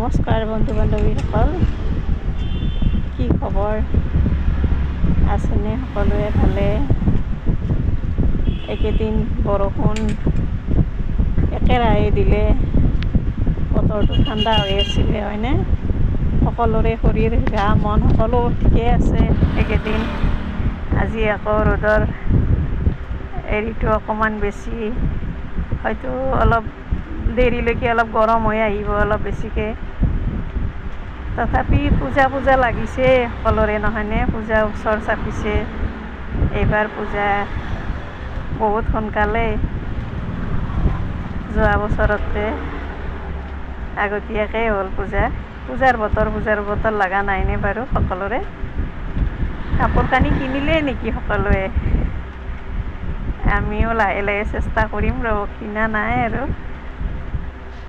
নমস্কাৰ বন্ধু বান্ধৱীসকল, কি খবৰ? আছেনে সকলোৱে ভালে? এইকেইদিন বৰষুণ একেৰাহে দিলে, বতৰটো ঠাণ্ডা হৈ আছিলে হয়নে? সকলোৰে শৰীৰ গা মন সকলো ঠিকেই আছে এইকেইদিন। আজি আকৌ ৰ'দৰ হেৰিটো অকণমান বেছি, হয়তো অলপ দেৰিলৈকে অলপ গৰম হৈ আহিব অলপ বেছিকৈ। তথাপি পূজা লাগিছে সকলোৰে নহয়নে? পূজা ওচৰ চাপিছে। এইবাৰ পূজা বহুত সোনকালে, যোৱা বছৰতকৈ আগতীয়াকৈ হ'ল পূজাৰ বতৰ লগা নাইনে বাৰু সকলোৰে? কাপোৰ কানি কিনিলেই নেকি সকলোৱে? আমিও লাহে লাহে চেষ্টা কৰিম ৰ'ব, কিনা নাই আৰু।